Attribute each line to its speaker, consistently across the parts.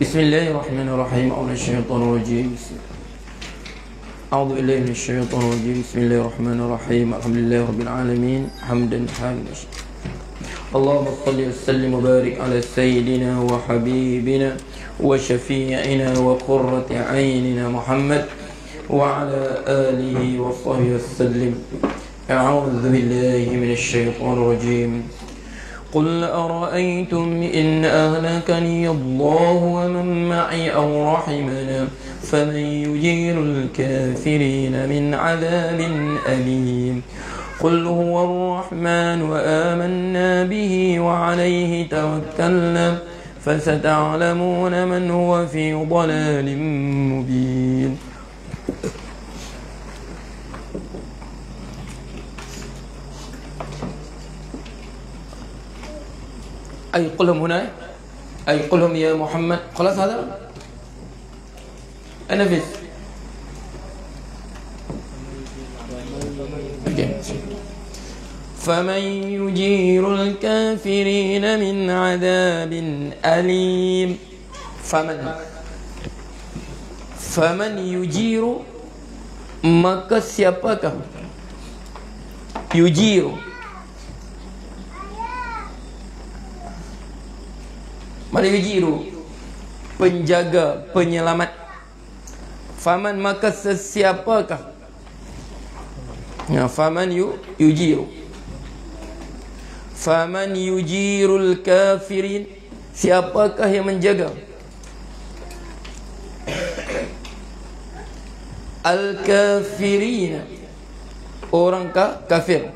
Speaker 1: Bismillahirrahmanirrahim. A'udzu billahi minasyaitonir rajim. Bismillahirrahmanirrahim. Alhamdulillahirabbil alamin. Hamdan hamidan. Allahumma shalli wa sallim wa barik ala sayyidina wa habibina wa syafi'ina wa qurrati a'yunina Muhammad wa ala alihi wa sahbihi wasallim. A'udzu billahi minasyaitonir rajim. قل أرأيتم إن أهلكني الله ومن معي أو رحمنا فمن يجير الكافرين من عذاب أليم قل هو الرحمن وآمنا به وعليه توكلنا فستعلمون من هو في ضلال مبين. أي قلهم هنا أي قلهم يا محمد. خلاص هذا أنفذ. فمن يجير الكافرين من عذاب أليم. فمن يجير, maka siapakah yujiru, mana yujiru, penjaga, penyelamat. Faman, maka sesiapakah. Faman yujiru. Faman yujirul kafirin, siapakah yang menjaga al-kafirina, orang kafir,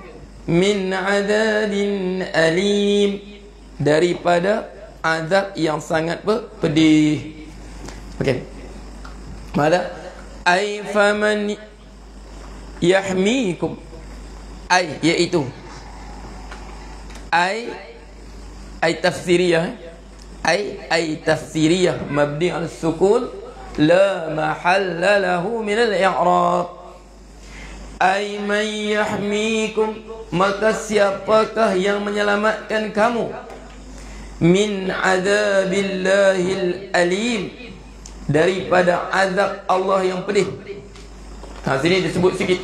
Speaker 1: min adabin alim, daripada azab yang sangat pedih. Okey. Mada ai faman yahmikum, ai iaitu ai tafsiriyah, ai tafsiriyah mabni al sukun la mahalla lahu min al i'rab. Ai man yahmikum, maka siapakah yang menyelamatkan kamu min azabillahil alim, daripada azab Allah yang pedih. Sini disebut sikit,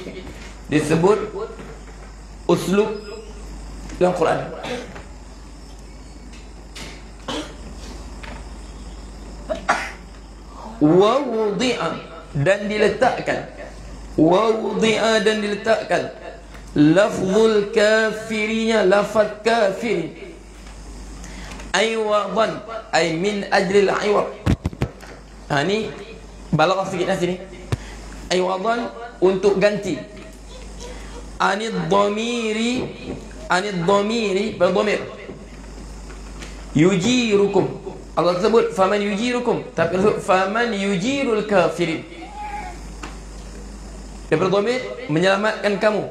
Speaker 1: disebut uslub dalam Quran. Wa wudi'a, dan diletakkan, wa wudi'a, dan diletakkan lafzul kafirinya, lafaz kafirin, aywadan, ay min ajlil aywad. Ni balaghah sikit sini. Aywadan, untuk ganti. Anid dhamiri, berdhamir. Yujirukum, Allah sebut faman yujirukum, tapi sebut faman yujirul kafirin. Dia berdhamir, menyelamatkan kamu.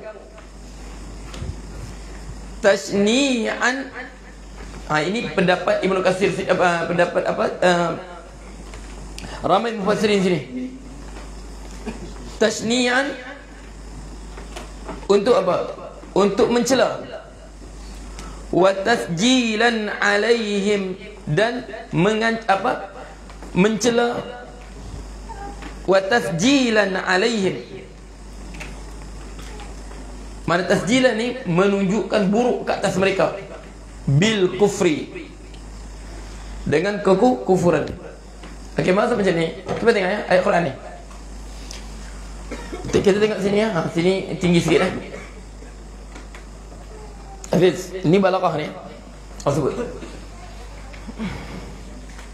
Speaker 1: Tasni'an, ini pendapat Ibnu Katsir, pendapat ramai mufassirin sini. Tasni'an, untuk apa? Untuk mencela. Wa tasjilan alaihim, dan mencela. Wa tasjilan alaihim, mana tasjilan ni menunjukkan buruk ke atas mereka, bil kufri, dengan kekufuran. Okey, maksud macam ni. Cuba tengok ya ayat Quran ni. Kita tengok sini ya. Sini tinggi sikit eh. Hafiz, ini balaghah ni. Oh, sebut.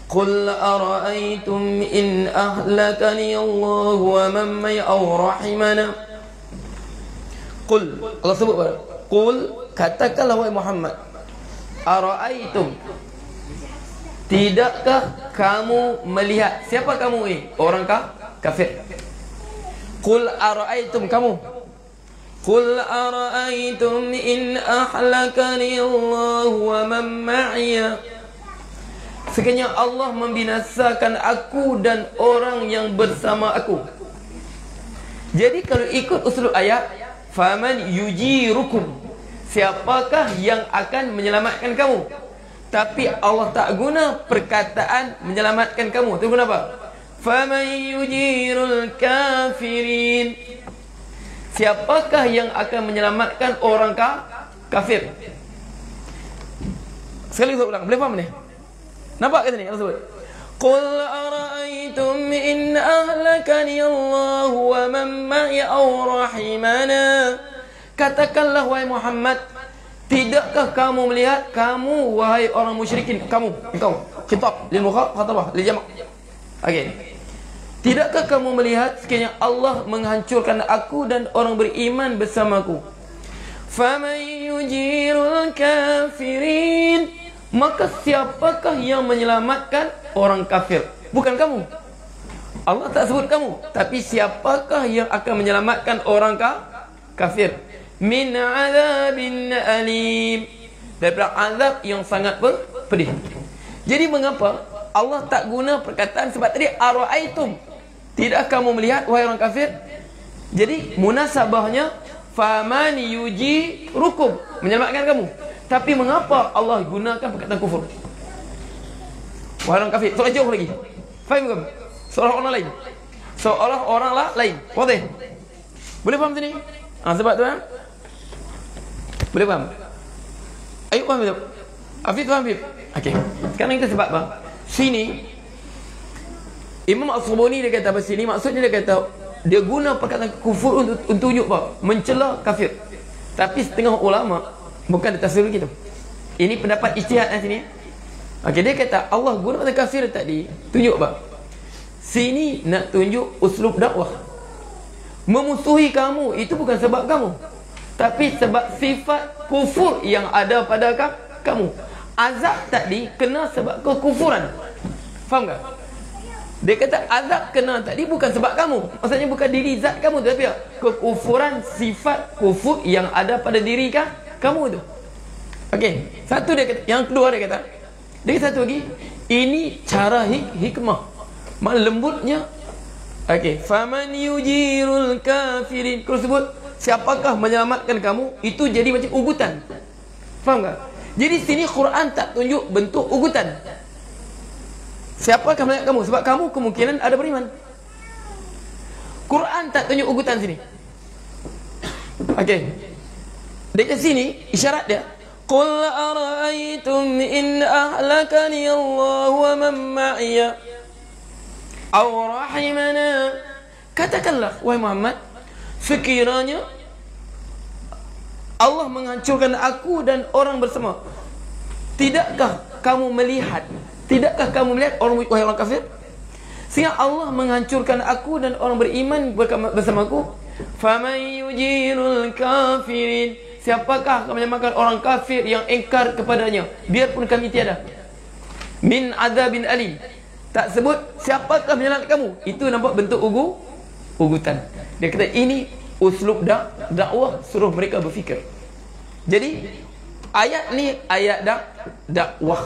Speaker 1: Qul ara'aytum in ahlakani Allah wa man may aw rahimana. Qul, Allah sebut apa? Qul, katakanlah wahai Muhammad. Ara'aytum, tidakkah kamu melihat? Siapa kamu ini? Orang kafir. Qul ara'aytum, kamu. Qul ara'aytum in ahlakani Allah wa man ma'iya. Sekiranya Allah membinasakan aku dan orang yang bersama aku. Jadi kalau ikut usul ayat, faman yujirukum, siapakah yang akan menyelamatkan kamu tapi Allah tak guna perkataan menyelamatkan kamu. Tu guna apa? Faman yujirul kafirin. Siapakah yang akan menyelamatkan orang kafir? Sekali lagi ulang, boleh faham ni? Nampak kat sini Allah sebut, Qul ara'aytum in ahlakani Allah wa man ma'i aw rahimana. Katakanlah wahai Muhammad, tidakkah kamu melihat, kamu wahai orang musyrikin, kamu, engkau, khitab lil mukhatabah lil jama'. Okey. Tidakkah kamu melihat sekiranya Allah menghancurkan aku dan orang beriman bersamaku? Faman yujirul kafirin. Maka siapakah yang menyelamatkan orang kafir? Bukan kamu. Allah tak sebut kamu, tapi siapakah yang akan menyelamatkan orang kafir? Min azabin alim. Daripada azab yang sangat pedih. Jadi mengapa Allah tak guna perkataan, sebab tadi ara'aitum, tidak kamu melihat wahai orang kafir? Jadi munasabahnya faman yujirukum, menyelamatkan kamu. Tapi mengapa Allah gunakan perkataan kufur? Wahai orang kafir, soal jauh lagi. Faham ke? Seolah orang lain. Seolah orang lain. Boleh? Boleh faham sini? Sebab tu boleh faham? Ayub faham tak? Afif faham, Afif? Okey. Sekarang kita sebab apa? Sini Imam As-Subuni dia kata apa sini? Maksudnya dia kata dia guna perkataan kufur untuk tunjuk apa? Mencela kafir. Tapi setengah ulama bukan dia tafsir gitu. Ini pendapat ijtihad di sini. Okey, dia kata Allah guna kata kafir tadi tunjuk apa? Sini nak tunjuk uslub dakwah. Memusuhi kamu itu bukan sebab kamu, tapi sebab sifat kufur yang ada pada kamu. Azab tadi kena sebab kekufuran. Faham tak? Dia kata azab kena tadi bukan sebab kamu. Maksudnya bukan diri zat kamu, tapi kekufuran sifat kufur yang ada pada diri kamu tu. Okey, satu dia kata, yang kedua dia kata, satu lagi, ini cara hikmah, lembutnya. Okey, faman yujirul kafirin. Kalau sebut siapakah menyelamatkan kamu, itu jadi macam ugutan. Faham tak? Jadi sini Quran tak tunjuk bentuk ugutan. Siapakah menyelamatkan kamu? Sebab kamu kemungkinan ada beriman. Quran tak tunjuk ugutan sini. Okey, dekat sini isyarat dia, Qul ara'aytum in ahlakani Allah wa man ma'iya aw rahimana. Katakanlah wahai Muhammad, sekiranya Allah menghancurkan aku dan orang bersama, tidakkah kamu melihat wahai orang kafir, sehingga Allah menghancurkan aku dan orang beriman bersamaku? Faman yujirul kafirin. Siapakah akan menyelamatkan orang kafir yang ingkar kepadanya biarpun kami tiada? Min azabin alim. Tak sebut siapakah menyelamatkan kamu. Itu nampak bentuk ugutan. Dia kata ini uslub dakwah, suruh mereka berfikir. Jadi ayat ni ayat dakwah,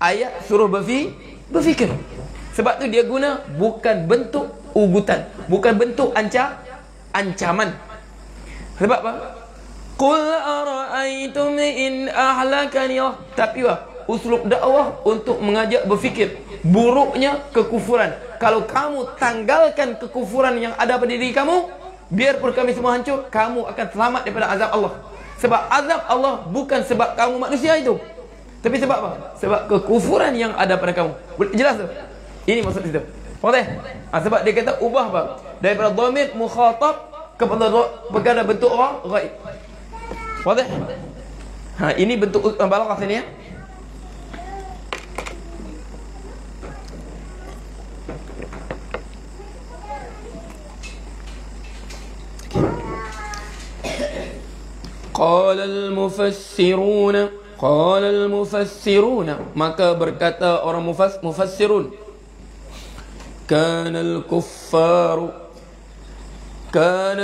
Speaker 1: ayat suruh berfikir. Sebab tu dia guna bukan bentuk ugutan, bukan bentuk ancaman. Sebab apa? Qul ara'aytum in ahlakani. Tapi uslub dakwah untuk mengajak berfikir buruknya kekufuran. Kalau kamu tanggalkan kekufuran yang ada pada diri kamu, biarpun kami semua hancur, kamu akan selamat daripada azab Allah. Sebab azab Allah bukan sebab kamu manusia itu, tapi sebab apa? Sebab kekufuran yang ada pada kamu. Jelas tu? Ini maksud itu. Boleh? Sebab dia kata ubah apa? Daripada dhamir mukhatab kepada bentuk ghaib. Boleh? Ini bentuk balaghah sini ya. Qala al-mufassirun, maka berkata orang mufassirun, kana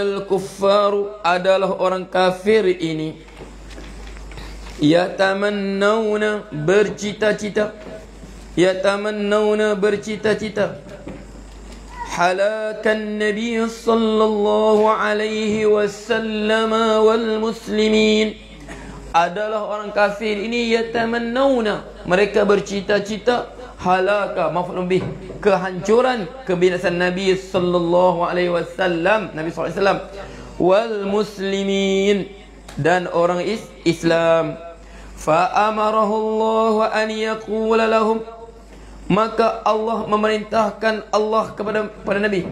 Speaker 1: al-kuffaru adalah orang kafir ini, yatamannawna bercita-cita halakan Nabi sallallahu alaihi wasallam wal muslimin, adalah orang kafir ini yatamannawna, mereka bercita-cita halaka, maf'ul bih, kehancuran, kebinasaan Nabi sallallahu alaihi wasallam, Nabi sallallahu alaihi wasallam, wal muslimin, dan orang Islam. Fa amarahu Allah an yaqula lahum, maka Allah memerintahkan Allah kepada Nabi.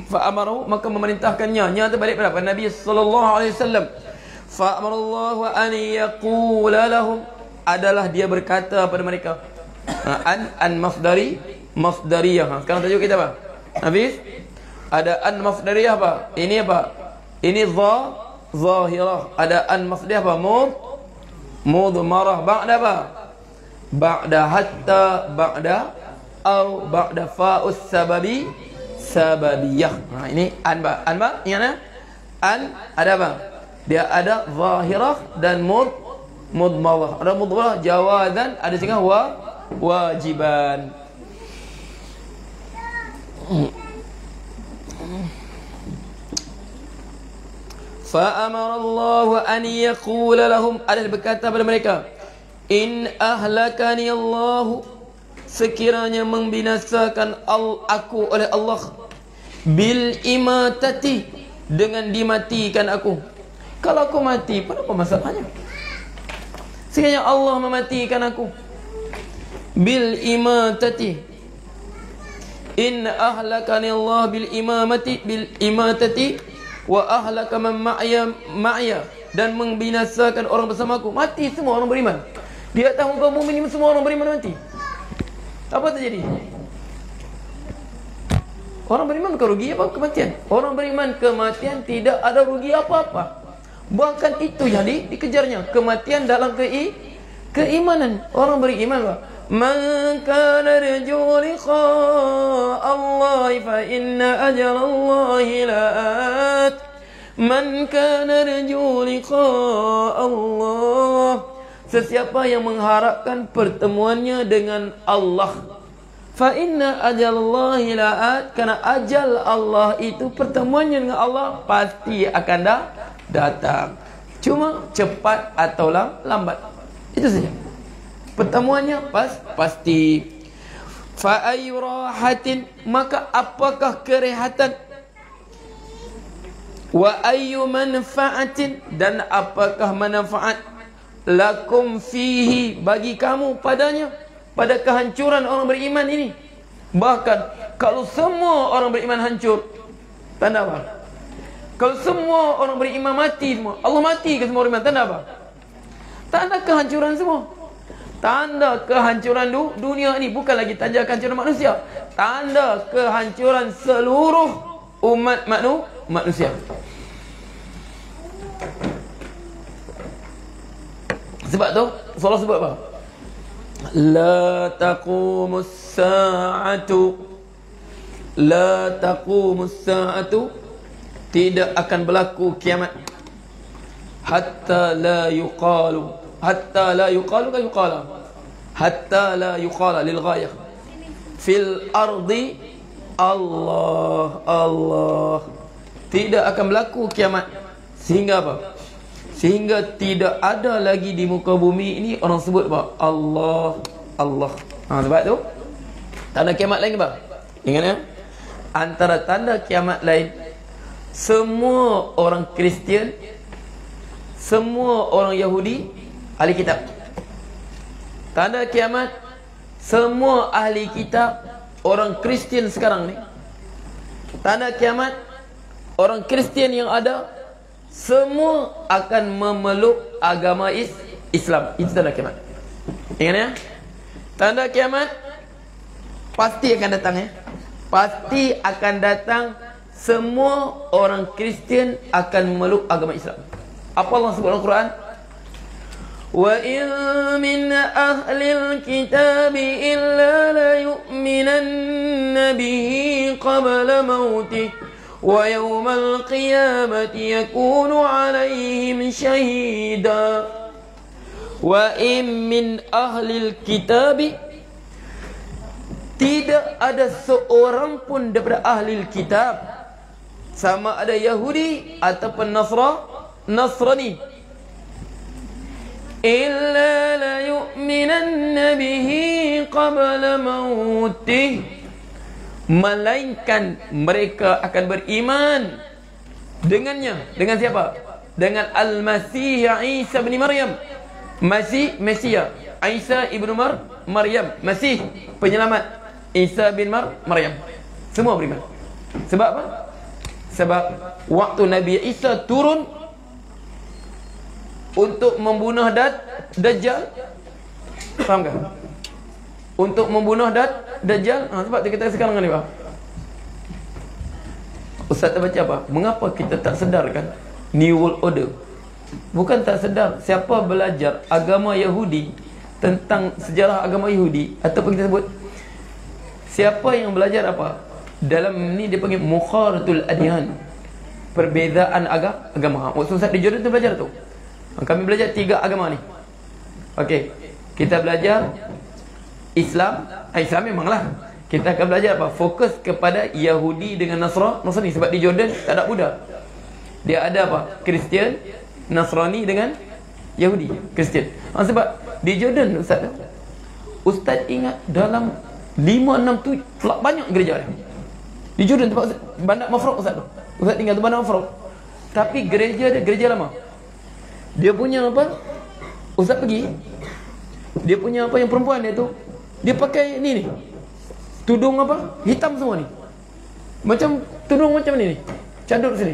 Speaker 1: Fa amarahu, maka memerintahkannya, nya terbalik pada Nabi sallallahu alaihi wasallam. Fa amarallahu an yaqula lahum, adalah dia berkata pada mereka. An masdariyah. Sekarang tajuk kita apa? Habis? Ada an masdariyah apa? Ini apa? Ini zahirah. Ada an masdariyah apa? Mudmarah. Ba'da apa? Ba'da hatta, ba'da au ba'da fa'us sababiyah. Ini an ba. An ba? Ingat an ada apa? Dia ada zahirah dan mudmarah. Ada mudmarah jawazan, ada juga wajiban. Fa amara Allah an yaqula lahum, ada berkata pada mereka, in ahlakani Allah, sekiranya membinasakan aku oleh Allah, bil imatati, dengan dimatikan aku. Kalau aku mati, apa masalahnya? Sekiranya Allah mematikan aku, bil imatati, in ahlakani Allah bil imatati wa ahlaka man ma'ya, dan membinasakan orang bersamaku. Mati semua orang beriman. Di atas muka bumi ini semua orang beriman mati. Apa terjadi? Orang beriman bukan rugi apa kematian? Orang beriman kematian tidak ada rugi apa-apa. Bahkan itu yang dikejarnya, kematian dalam keimanan. Orang beriman apa? Man kana yarju liqa Allah fa inna ajal Allah la'at. Man kana yarju liqa Allah, sesiapa yang mengharapkan pertemuannya dengan Allah, fa inna ajal Allah la'at, karena ajal Allah itu, pertemuannya dengan Allah pasti akan datang. Cuma cepat atau lambat, itu saja. Pertemuannya pasti. Fa ayyu rahatin, maka apakah kerehatan, wa ayyu manfaatin, dan apakah manfaat, lakum fihi, bagi kamu padanya, pada kehancuran orang beriman ini. Bahkan kalau semua orang beriman hancur, tanda apa? Kalau semua orang beriman mati semua, Allah mati ke semua orang beriman, tanda apa? Tanda kehancuran semua. Tanda kehancuran dunia ini, bukan lagi tanda kehancuran manusia, tanda kehancuran seluruh umat manusia. Sebab tu Allah sebut apa? La taqumus sa'atu, la taqumus sa'atu, tidak akan berlaku kiamat, hatta la yuqalu, hatta la yuqalu ka yuqala, hatta la yuqala lil ghayah, fil ardi Allah, tidak akan berlaku kiamat, sehingga apa? Sehingga tidak ada lagi di muka bumi ini orang sebut apa? Allah. Sebab tu tanda kiamat lain apa? Ingat ya? Antara tanda kiamat lain, semua orang Kristian, semua orang Yahudi, ahli kitab. Tanda kiamat, semua ahli kitab, orang Kristian sekarang ni. Tanda kiamat, orang Kristian yang ada, semua akan memeluk agama Islam. Itu tanda kiamat. Ingat ya? Tanda kiamat pasti akan datang ya. Pasti akan datang, semua orang Kristian akan memeluk agama Islam. Apa Allah sebut dalam Quran? Wa in min ahlil kitab illa la yu'minanna bihi qabla mautih wa yawmal qiyamati yakunu alaihim syahida. Wa in min ahlil kitab, tidak ada seorang pun daripada ahlil kitab, sama ada Yahudi ataupun Nasrani, illa la yu'minanna bihi qabla mautih, melainkan mereka akan beriman dengannya. Dengan siapa? Dengan Al-Masih Isa bin Maryam. Masih, Mesia. Isa ibnu Maryam, Masih, penyelamat. Isa bin Maryam. Semua beriman. Sebab apa? Sebab waktu Nabi Isa turun untuk membunuh Dajjal, faham tak? Untuk membunuh Dajjal. Sebab tu kita sekarang ni, Pak, Ustaz terbaca apa? Mengapa kita tak sedarkan New World Order? Bukan tak sedar. Siapa belajar agama Yahudi, tentang sejarah agama Yahudi, ataupun kita sebut, siapa yang belajar apa? Dalam ni dia panggil mukharatul adyan, perbezaan agama. Waktu Ustaz di Jordan tu belajar tu. Kami belajar 3 agama ni. Okey, kita belajar Islam. Islam memanglah. Kita akan belajar apa? Fokus kepada Yahudi dengan Nasrani. Sebab di Jordan tak ada Buddha. Dia ada apa? Kristian, Nasrani dengan Yahudi, Kristian. Sebab di Jordan, Ustaz ingat dalam 5-6 tu banyak gereja dia. Di Jordan tempat Bandar Mafraq, Ustaz tinggal tu Bandar Mafraq. Tapi gereja dia gereja lama. Dia punya apa? Ustaz pergi, dia punya apa, yang perempuan dia tu, dia pakai ni tudung apa? Hitam semua ni. Macam tudung macam ni. Cadut sini.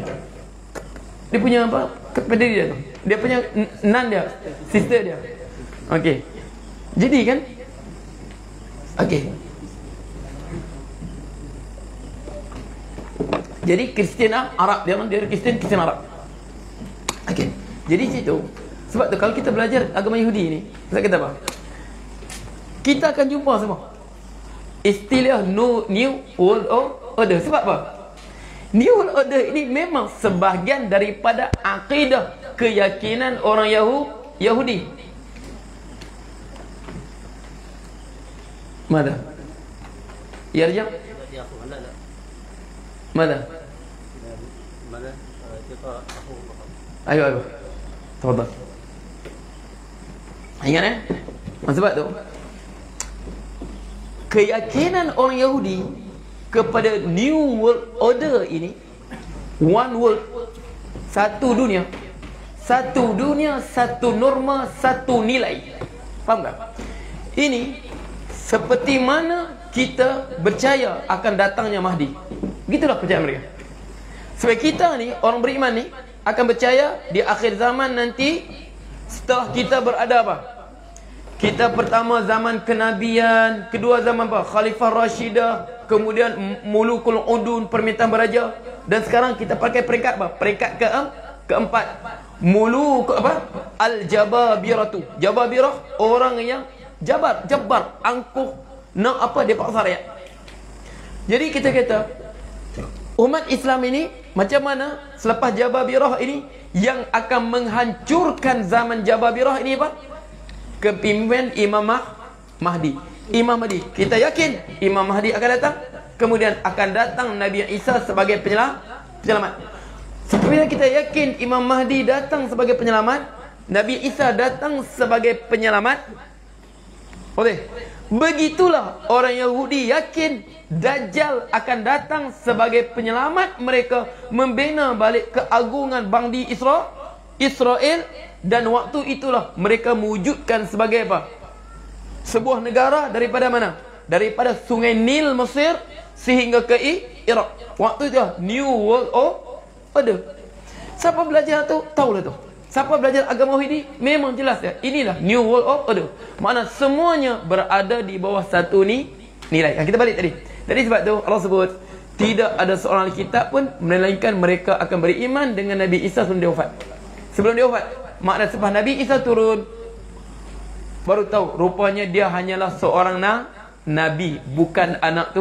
Speaker 1: Dia punya apa? Pendiri dia tu. Dia punya nan dia, sister dia. Okey. Jadi kan? Okey. Jadi Kristian Arab, dia Kristian Arab. Okey. Jadi situ, sebab tu kalau kita belajar agama Yahudi ni, Ustaz kata apa? Kita akan jumpa semua istilah New World Order. Sebab apa? New World Order ini memang sebahagian daripada akidah, keyakinan orang Yahudi. Mana? Ya, Rajab? Mana? Ayo. Tafadhal. Ingat sebab tu keyakinan orang Yahudi kepada New World Order ini, one world, satu dunia, satu norma, satu nilai. Faham tak? Ini seperti mana kita percaya akan datangnya Mahdi. Begitulah percayaan mereka. Sebab kita ni, orang beriman ni, akan percaya di akhir zaman nanti, setelah kita berada apa? Kita pertama zaman kenabian, kedua zaman apa? Khalifah Rashidah, kemudian Mulukul Udun, permintaan beraja, dan sekarang kita pakai peringkat apa? Peringkat keempat. Muluk apa? Al-Jababiratu. Jababirah, orang yang jabar, angkuh, nak apa dia paksa rakyat. Jadi kita kata umat Islam ini macam mana selepas Jababirah ini yang akan menghancurkan zaman Jababirah ini apa? Kepimpinan Imam Mahdi. Imam Mahdi, kita yakin Imam Mahdi akan datang, kemudian akan datang Nabi Isa sebagai penyelamat. Sebenarnya kita yakin Imam Mahdi datang sebagai penyelamat, Nabi Isa datang sebagai penyelamat. Boleh? Begitulah orang Yahudi yakin Dajjal akan datang sebagai penyelamat mereka, membina balik keagungan Bangdi Israel, dan waktu itulah mereka mewujudkan sebagai apa? Sebuah negara daripada mana? Daripada Sungai Nil Mesir sehingga ke Iraq. Waktu itu New World Order. Siapa belajar tu? Tahulah tu. Siapa belajar agama Yahudi? Memang jelas ya. Inilah New World Order. Makna semuanya berada di bawah satu nilai. Kita balik tadi. Jadi sebab tu Allah sebut tidak ada seorang kitab pun melainkan mereka akan beriman dengan Nabi Isa sebelum dia wafat. Sebelum dia wafat. Makna selepas Nabi Isa turun, baru tahu rupanya dia hanyalah seorang nabi, bukan anak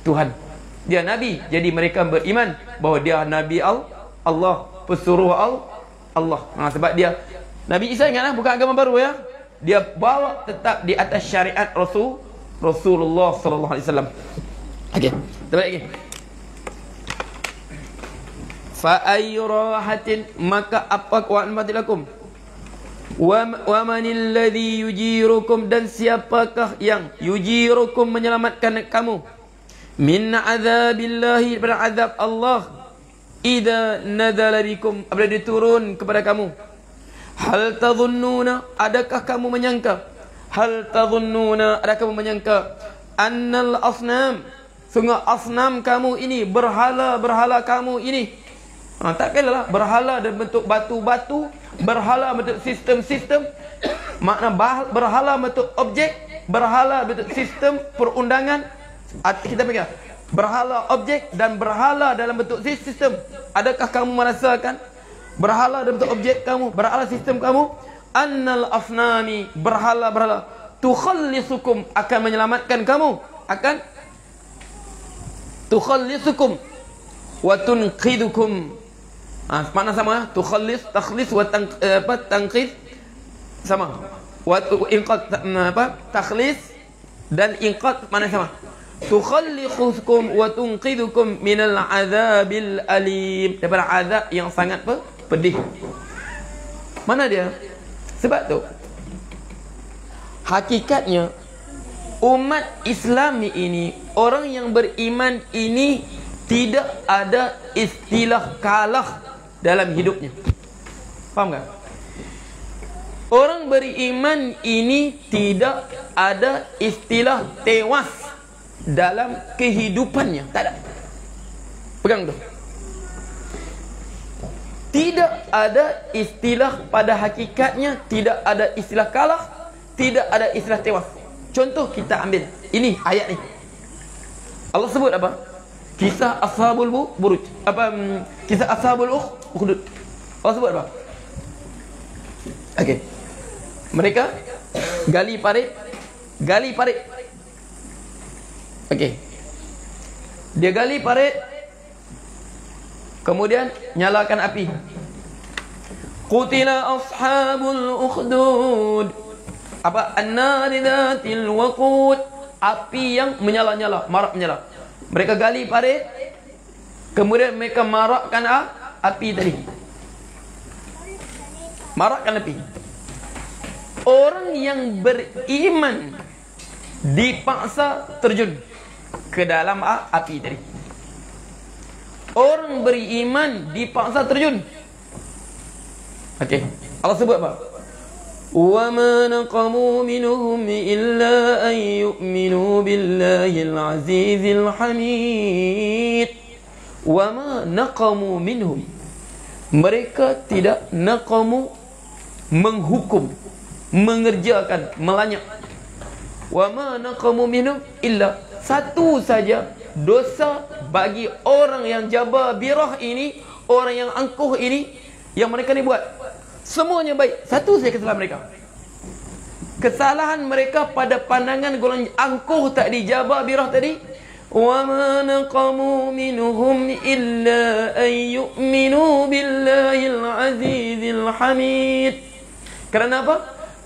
Speaker 1: Tuhan. Dia nabi. Jadi mereka beriman bahawa dia nabi Allah, pesuruh Allah. Sebab dia Nabi Isa, ingatlah, bukan agama baru ya. Dia bawa tetap di atas syariat Rasulullah sallallahu alaihi wasallam. Okey, kita balik lagi. Fa ayyu rahatin, maka apa kuat matilakum. Wa manil ladzi yujirukum, dan siapakah yang yujirukum menyelamatkan kamu min azabillahi, daripada azab Allah, idza nazala bikum, apabila diturun kepada kamu. Hal tadhunnuna, adakah kamu menyangka, hal tadhunnuna, adakah kamu menyangka, annal asnam, sungguh asnam kamu ini, berhala-berhala kamu ini, takkanlah berhala dalam bentuk batu-batu, berhala bentuk sistem-sistem, makna berhala bentuk objek, berhala bentuk sistem perundangan. Kita pegang berhala objek dan berhala dalam bentuk sistem. Adakah kamu merasakan berhala dalam bentuk objek kamu, berhala sistem kamu? Annal asnami, berhala-berhala, tukhallisukum, akan menyelamatkan kamu, akan tukhallisukum wa tunqidukum. Makna sama, tukhallis, takhlis wa tanqid sama. Wa inqad, takhlis dan inqad makna sama. Tukhallisukum wa tunqidukum minal azabil alim, daripada azab yang sangat pedih. Mana dia? Sebab tu hakikatnya umat Islam ini, orang yang beriman ini, tidak ada istilah kalah dalam hidupnya. Faham tak? Orang beriman ini tidak ada istilah tewas dalam kehidupannya. Tak ada. Pegang tu. Tidak ada istilah, pada hakikatnya tidak ada istilah kalah, tidak ada istilah tewas. Contoh kita ambil ini ayat ni. Allah sebut apa? Kisah ashabul buruj. Kisah ashabul ukhdud. Allah sebut apa? Okey. Mereka gali parit. Okey. Dia gali parit, kemudian nyalakan api. Qutila ashabul ukhdud. Apa? An-nari dzatil waqud. Api yang menyala-nyala, marak menyala. Mereka gali parit, kemudian mereka marakkan api tadi. Marakkan api. Orang yang beriman dipaksa terjun ke dalam api tadi. Orang beriman dipaksa terjun. Okey. Allah sebut apa? Wa ma naqamu minhum illa an yu'minu billahil azizil hamid. Wa ma naqamu minhum, mereka tidak naqamu, menghukum, mengerjakan, melanyak. Wa ma naqamu minhum illa, satu saja dosa bagi orang yang jababirah ini, orang yang angkuh ini, yang mereka ni buat. Semuanya baik, satu saja kesalahan mereka. Kesalahan mereka pada pandangan golongan angkuh tadi, jababirah tadi. Wa ma naqamu minhum illa an yu'minu billahil azizil hamid. Kerana apa?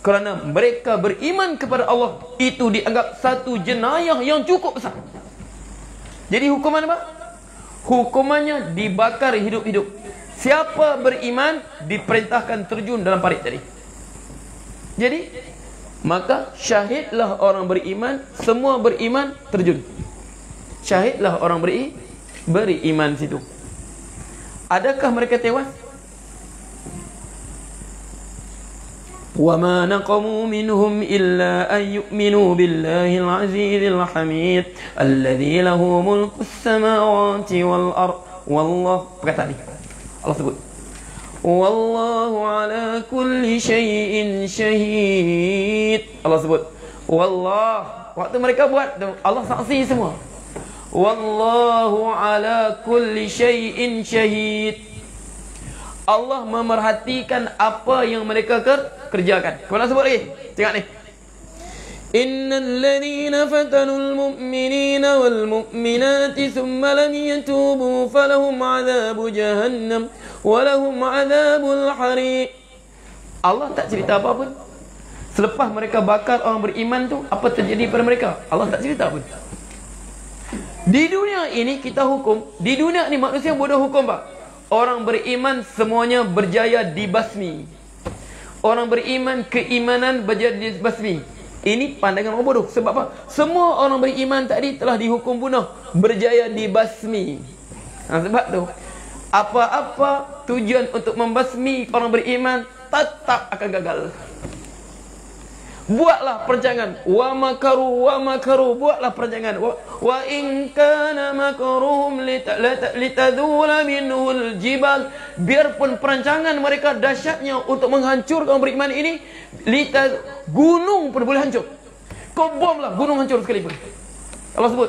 Speaker 1: Kerana mereka beriman kepada Allah, itu dianggap satu jenayah yang cukup besar. Jadi hukuman apa? Hukumannya dibakar hidup-hidup. Siapa beriman diperintahkan terjun dalam parit tadi. Jadi maka syahidlah orang beriman, semua beriman terjun. Syahidlah orang beriman situ. Adakah mereka tewas? وَمَا نَقَمُوا مِنْهُمْ إِلَّا أَنْ يُؤْمِنُوا بِاللَّهِ الْعَزِيزِ الْحَمِيدِ الَّذِي لَهُ مُلْكُ السَّمَاوَاتِ وَالْأَرْضِ وَاللَّهُ, perkataan ini Allah sebut, وَاللَّهُ عَلَى كُلِّ شَيْءٍ شَهِيدٌ. Allah sebut Wallah, waktu mereka buat Allah saksi semua. Wallahu ala kulli syai'in syahid. Allah memerhatikan apa yang mereka kerjakan. Kau sebut lagi? Tengok ni. Innal ladhina fatanul mu'minina wal mu'minati thumma lam yatubu falahum 'adzabu jahannam wa lahum 'adzabul hariq. Allah tak cerita apa pun. Selepas mereka bakar orang beriman tu, apa terjadi pada mereka? Allah tak cerita pun. Di dunia ini kita hukum. Di dunia ni manusia bodoh hukum, Pak. Orang beriman semuanya berjaya dibasmi. orang beriman keimanan menjadi basmi. Ini pandangan orang bodoh. Sebab apa? Semua orang beriman tadi telah dihukum bunuh, berjaya dibasmi. Sebab tu apa-apa tujuan untuk membasmi orang beriman tetap akan gagal. Buatlah perancangan. Wa makaru. Buatlah perancangan. Wa in kana makruhum litadula minhul jibal. Biarpun perancangan mereka dahsyatnya untuk menghancurkan orang beriman ini, gunung pun boleh hancur. Kau bomlah gunung hancur sekalipun. Allah sebut,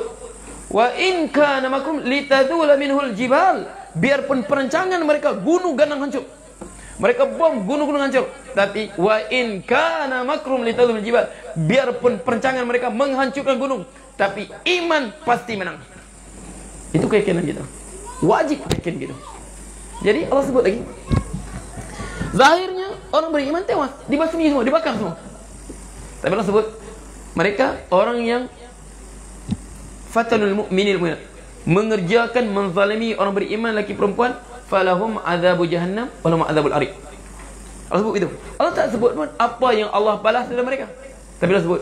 Speaker 1: wa in kana makruhum litadula minhul jibal. Biarpun perancangan mereka gunung ganang hancur. Mereka bom gunung-gunung hancur. Tapi wa in kana makrum litadul jibal. Biarpun perancangan mereka menghancurkan gunung, tapi iman pasti menang. Itu keyakinan kita. Wajib yakin gitu. Jadi Allah sebut lagi, zahirnya orang beriman tewas, dibasmi semua, dibakar semua. Tapi Allah sebut mereka orang yang fatanul mu'minil mu'minat, mengerjakan, menzalimi orang beriman laki perempuan, falahum azabu jahannam walahum azabul arid. Allah sebut itu. Allah tak sebut pun apa yang Allah balas dalam mereka. Tapi Allah sebut,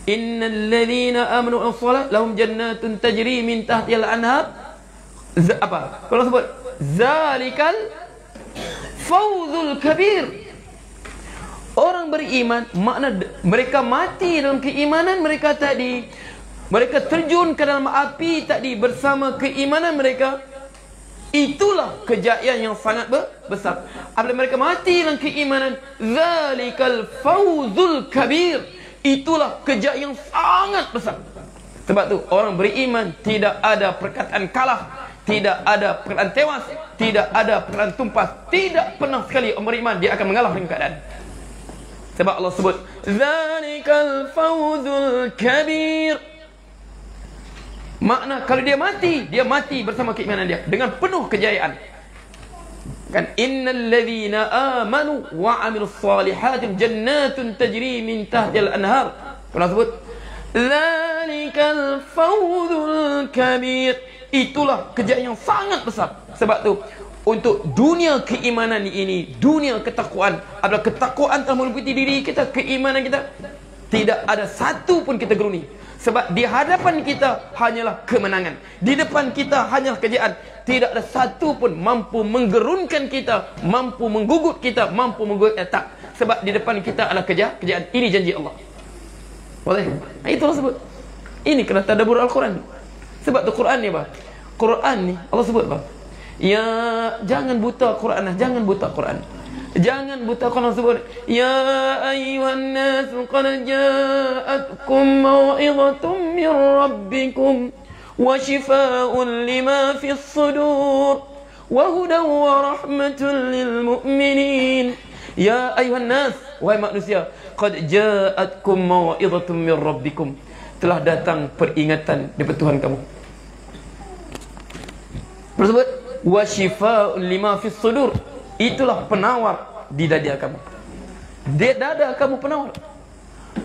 Speaker 1: innal ladzina amanu wa shalah lahum jannatun tajri min tahtiha al-anhar. Apa? Kalau sebut zalikal fawzul kabir. Orang beriman makna mereka mati dalam keimanan mereka tadi. Mereka terjun ke dalam api tadi bersama keimanan mereka. Itulah kejayaan yang sangat besar. Apabila mereka mati dalam keimanan, zalikal fawzul kabir. Itulah kejayaan yang sangat besar. Sebab tu orang beriman tidak ada perkataan kalah, tidak ada perkataan tewas, tidak ada perkataan tumpas. Tidak pernah sekali orang beriman dia akan mengalah dengan keadaan. Sebab Allah sebut zalikal fawzul kabir. Makna kalau dia mati bersama keimanan dia dengan penuh kejayaan. Kan innal ladzina amanu wa 'amilus solihati jannatun tajri min tahtiha al-anhar. Pernah sebut zalikal fawzul kabir. Itulah kejayaan yang sangat besar. Sebab tu untuk dunia keimanan ini, dunia ketakwaan, adalah ketakwaan telah meliputi diri kita, keimanan kita, tidak ada satu pun kita geruni. Sebab di hadapan kita hanyalah kemenangan, di depan kita hanyalah kejayaan. Tidak ada satu pun mampu menggerunkan kita, mampu menggugut kita, mampu menggugut tak. Sebab di depan kita adalah kejayaan. Ini janji Allah. Boleh? Itulah sebut. Ini kena tadabbur Al-Quran. Sebab tu Quran ni apa? Quran ni Allah sebut apa? Ya, jangan buta Quran lah, jangan buta Quran. Jangan buta Quran sebut, ya ayyuhan nas qad ja'atkum mau'izatun min rabbikum wa shifaa'un lima fis sudur wa hudan wa rahmatun lil mu'minin. Ya ayyuhan nas, wahai manusia, qad ja'atkum mau'izatun min rabbikum. Telah datang peringatan daripada Tuhan kamu. Tersebut wa shifaa'un lima fis sudur. Itulah penawar di dada kamu. Di dada kamu penawar.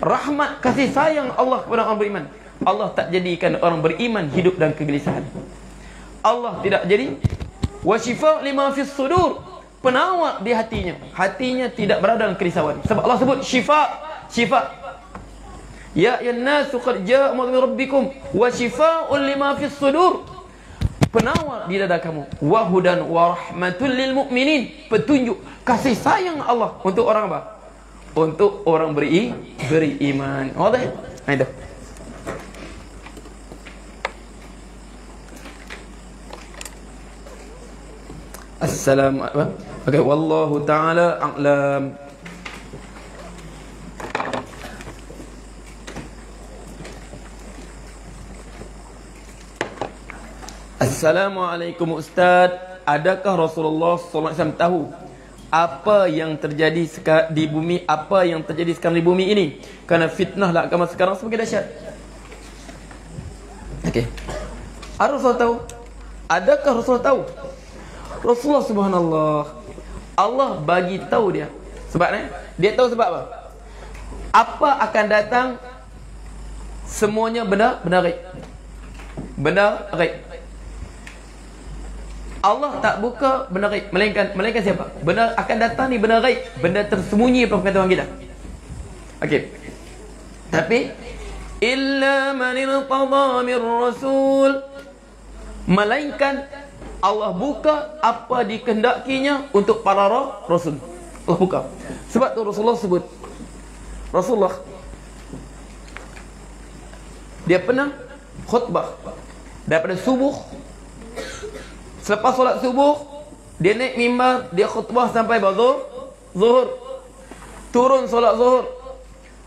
Speaker 1: Rahmat kasih sayang Allah kepada orang beriman. Allah tak jadikan orang beriman hidup dalam kegelisahan. Allah tidak jadi wasyifa lima fis sudur, penawar di hatinya. Hatinya tidak berada dalam kerisauan. Sebab Allah sebut syifa. Ya ayyuhan nasu qad jaa'a min rabbikum wasyifaa'un lima fis sudur. Penawar di dada kamu, wahudan wa rahmatul lil mu'minin, petunjuk kasih sayang Allah untuk orang apa? Untuk orang beriman. Okey. Nah itu. Assalamualaikum. Okey, wallahu taala a'lam. Assalamualaikum Ustaz, adakah Rasulullah SAW tahu apa yang terjadi di bumi, apa yang terjadi sekarang di bumi ini? Kerana fitnahlah agama sekarang semakin dahsyat. Okey. Rasulullah tahu? Adakah Rasulullah tahu? Rasulullah subhanallah, Allah bagi tahu dia. Sebab dia tahu sebab apa? Apa akan datang? Semuanya benda gaib. Benda gaib. Allah tak buka benda gaib, melainkan siapa? Benda akan datang ni benda gaib, benda tersembunyi pada pengetahuan kita. Okey. Tapi illa man irtada mir rasul, melainkan Allah buka apa dikehendakinya untuk para rasul. Allah buka. Sebab tu Rasulullah sebut, Rasulullah dia pernah khutbah daripada subuh. Selepas solat subuh, dia naik mimbar, dia khutbah sampai zuhur. Turun solat zuhur.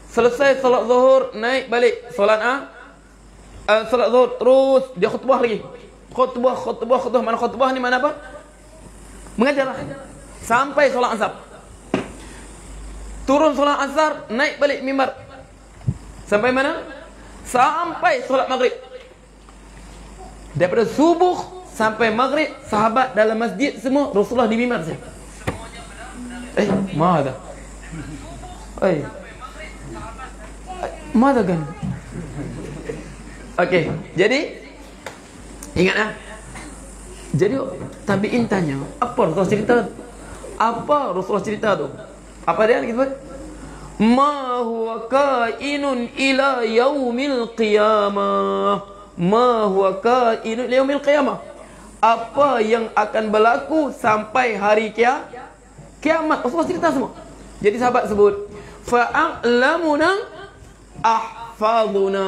Speaker 1: Selesai solat zuhur, naik balik solat solat zuhur, terus dia khutbah lagi. Khutbah. Mana khutbah ni mana apa? Mengajar lah. Sampai solat asar. Turun solat asar, naik balik mimbar. Sampai mana? Sampai solat maghrib. Daripada subuh sampai maghrib, sahabat dalam masjid semua, Rasulullah di mimbar saja. Mana? Mana kan? Okey, jadi ingat jadi tabi'in tanya, apa Rasulullah cerita? Apa Rasulullah cerita tu? Apa dia kita buat? Ma huwa kainun ila yaumil qiyamah. Ma huwa kainun ila yaumil qiyamah. Apa yang akan berlaku sampai hari kiamat. Rasulullah cerita semua. Jadi sahabat sebut, fa'a'lamuna ahfaduna.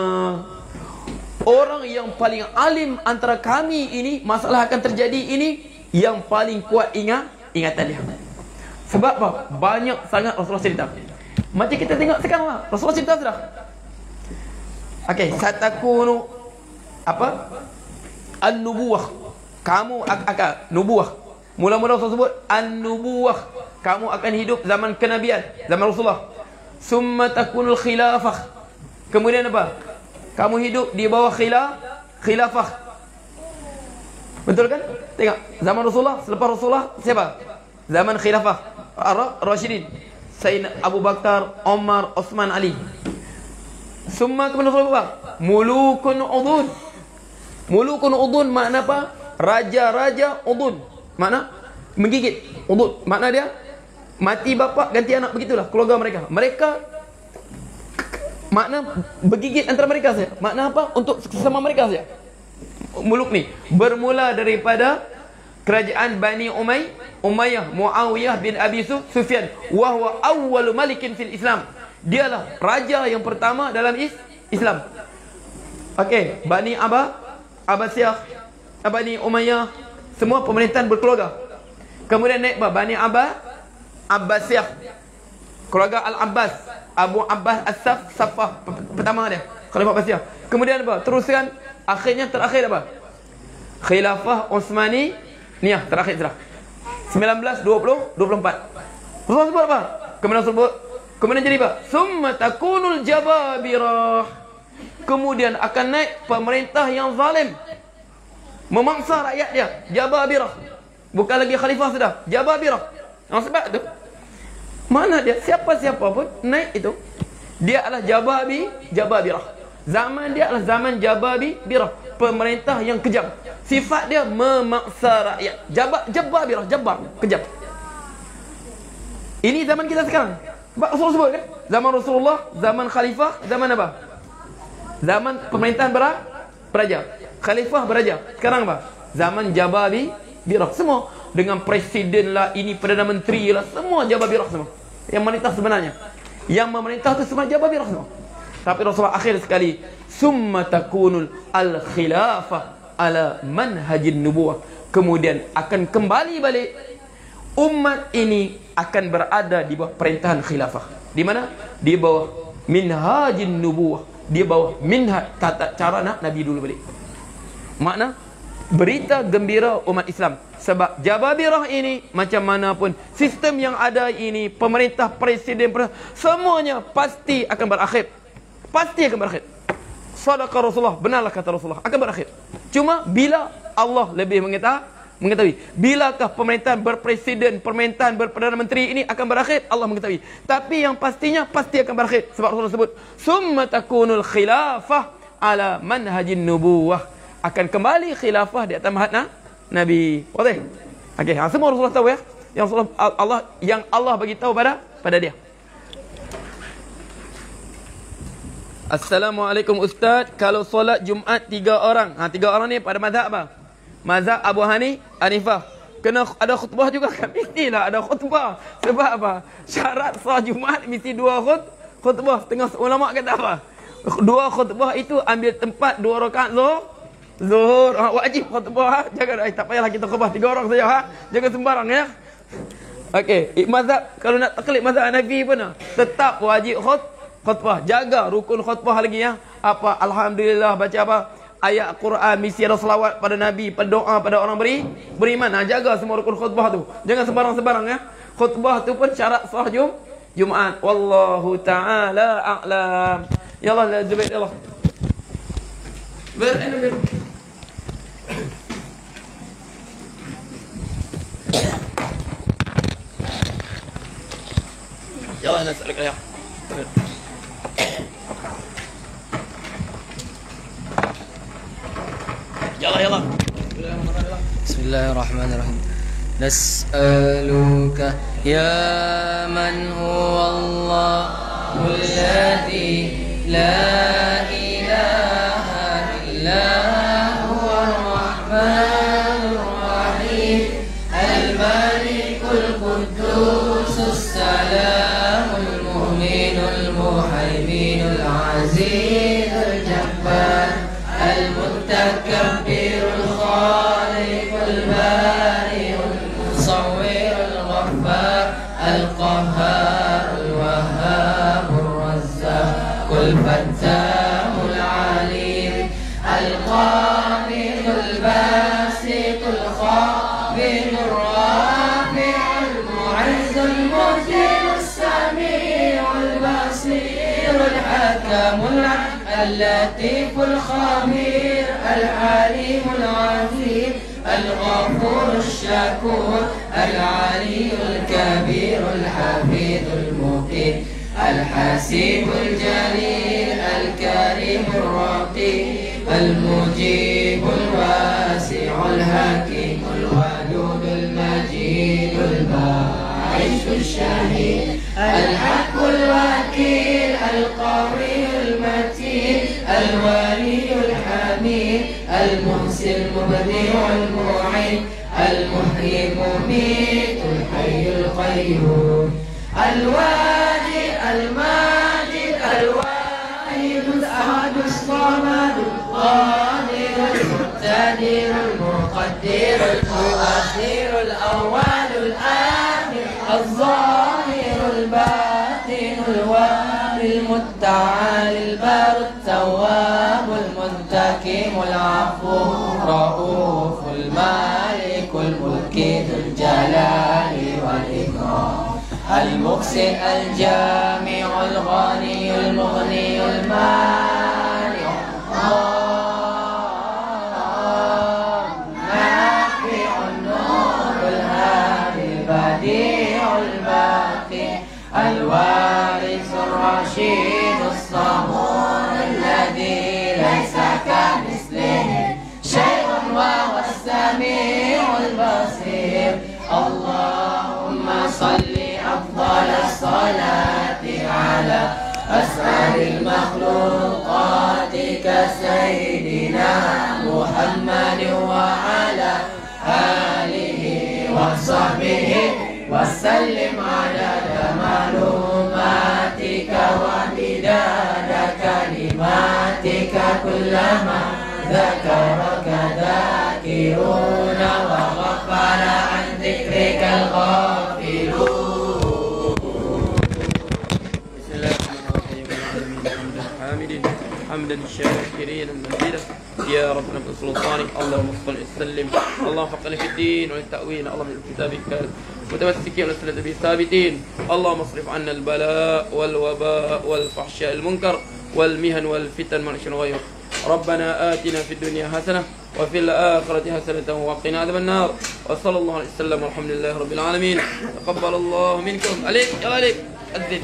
Speaker 1: Orang yang paling alim antara kami ini, masalah akan terjadi ini, yang paling kuat ingatan dia. Sebab apa? Banyak sangat Rasulullah cerita. Macam kita tengok sekarang lah, Rasulullah cerita sudah. Okey, satakunu apa? An-nubuwah. Kamu akan nubuah. Mula-mula Rasul sebut an-nubuwah. Kamu akan hidup zaman kenabian, zaman Rasulullah. Summa takunul khilafah. Kemudian apa? Kamu hidup di bawah khilafah. Betul kan? Tengok, zaman Rasulullah, selepas Rasulullah siapa? Zaman khilafah Rashidin. Sayyidina Abu Bakar, Umar, Osman, Ali. Summa kemudian Rasulullah, mulukun udun. Mulukun udun makna apa? Raja-raja udun. Makna menggigit. Udun makna dia mati bapa ganti anak, begitulah keluarga mereka. Mereka makna bergigit antara mereka saja. Makna apa? Untuk sesama mereka saja. Muluk ni bermula daripada kerajaan Bani Umayyah, Muawiyah bin Abi Sufyan, wa huwa awwalu malikin fil Islam. Dialah raja yang pertama dalam Islam. Okey, Bani Abbasiyah, Bani Umayyah, semua pemerintahan berkeluarga. Kemudian naik Bani Abbasiyah, keluarga Al-Abbas, Abu Abbas As-Saffah pertama dia, Khalifah Abbasiyah. Kemudian apa? Teruskan terakhir apa? Khilafah Utsmani Niyah terakhir sudah. 19, 20, 24. Rasulullah sebut apa? Kemudian jadi apa? Summa takunul jababirah. Kemudian akan naik pemerintah yang zalim, memangsa rakyat dia. Jababirah. Bukan lagi khalifah sudah, jababirah. Sebab tu mana dia? Siapa-siapa pun naik itu, dia adalah jababirah. Zaman dia adalah zaman jababirah, pemerintah yang kejam. Sifat dia memaksa rakyat. Jababirah, kejam. Ini zaman kita sekarang. Rasulullah sebut kan? Zaman Rasulullah, zaman khalifah, zaman apa? Zaman pemerintahan beraja. Khalifah beraja. Sekarang apa? Zaman jababirah. Semua dengan presiden lah, ini perdana menteri lah, semua jababirah semua. Yang memerintah sebenarnya, yang memerintah itu semua jababirah semua. Tapi Rasulullah akhir sekali, summa takunul al-khilafah ala manhajin nubuwah. Kemudian akan kembali balik, umat ini akan berada di bawah perintahan khilafah. Di mana? Di bawah minhajin nubuwah, di bawah minhaj, tata cara Nabi dulu balik. Makna berita gembira umat Islam. Sebab jababirah ini, macam mana pun sistem yang ada ini, pemerintah, presiden, semuanya pasti akan berakhir. Pasti akan berakhir. Sadaqah Rasulullah, benarlah kata Rasulullah, akan berakhir. Cuma bila Allah lebih mengetahui. Bilakah pemerintahan berpresiden, pemerintahan berperdana menteri ini akan berakhir, Allah mengetahui. Tapi yang pastinya pasti akan berakhir. Sebab Rasulullah sebut, summa takunul khilafah ala manhajin nubuwah. Akan kembali khilafah di atas Nabi. Boleh? Okey, semua Rasulullah tahu ya. Yang Allah bagi tahu pada dia. Assalamualaikum Ustaz, kalau solat Jumaat 3 orang. 3 orang ni pada mazhab apa? Mazhab Abu Hanifah. Kena ada khutbah juga kan? Mestilah ada khutbah. Sebab apa? Syarat sah Jumaat mesti 2 khutbah. Tengah ulama kata apa? 2 khutbah itu ambil tempat 2 rakaat Zuhur. Wajib khutbah. Jangan tak payahlah kita khutbah 3 orang saja. Jangan sembarang ya. Okey, mazhab kalau nak taklid mazhab Hanafi pun tetap wajib khutbah. Jaga rukun khutbah lagi ya. Apa alhamdulillah baca apa? Ayat Quran, mesti ada selawat pada Nabi, doa pada orang beriman. Jaga semua rukun khutbah tu. Jangan sembarang-sembarang ya. Khutbah tu pun syarat sah Jumaat. Wallahu taala a'lam. Yallah Zubair Allah. Ber. Yallah nas'aluk ya. يلا
Speaker 2: بسم الله الرحمن الرحيم نسألك يا من هو الله الذي لا إله إلا هو الرحمن الرحيم الملك القدوس السلام المؤمن المهيمن العزيز الجبار المتكبر الخالق البارئ المصور الغفار القهار الوهاب الرزاق الفتاح العليم القابض الباسط الخافض الرافع المعز المذل السميع البصير الحكم اللطيف الخبير العليم العظيم الغفور الشكور العلي الكبير الحفيظ المقيم الحسيب الجليل الكريم الرقيب المجيب الواسع الحكيم الودود المجيد الباعث الشهيد الحق الوكيل القوي المتين الولي الحميد المحسن المبدع المعين المحيي المميت الحي القيوم الواجد الماجد الواحد الأحد الصمد القادر المقتدر المقدر المؤخر الأول الآخر الظاهر الباطن الوالي المتعال البار التواب المنتقم العفو رؤوف المالك الملك ذو الجلال والإكرام المحسن الجامع الغني المغني المانع النافع النور الهادي البديع الباقي الوارث الرشيد الصبور الذي ليس كمثله شيء وهو السميع البصير اللهم صل أفضل الصلاة على أسعد المخلوقات كسيدنا محمد وعلى آله وصحبه وسلم عدد معلوماتك ومداد كلماتك كلما ذكرك ذاكرون وغفل عن ذكرك الغافلون. بسم الله الرحمن الرحيم حامدين حمدا الشاكرين المزيدا يا ربنا بسلطانك اللهم صل وسلم اللهم فقنا في الدين والتأويل اللهم من كتابك متمسكين والسنة به ثابتين اللهم اصرف عنا البلاء والوباء والفحشاء المنكر والمهن والفتن ما نشأ غيره ربنا آتنا في الدنيا حسنة وفي الآخرة حسنة وقنا عذاب النار وصلى الله عليه وسلم والحمد لله رب العالمين تقبل الله منكم عليك يا عليك أذن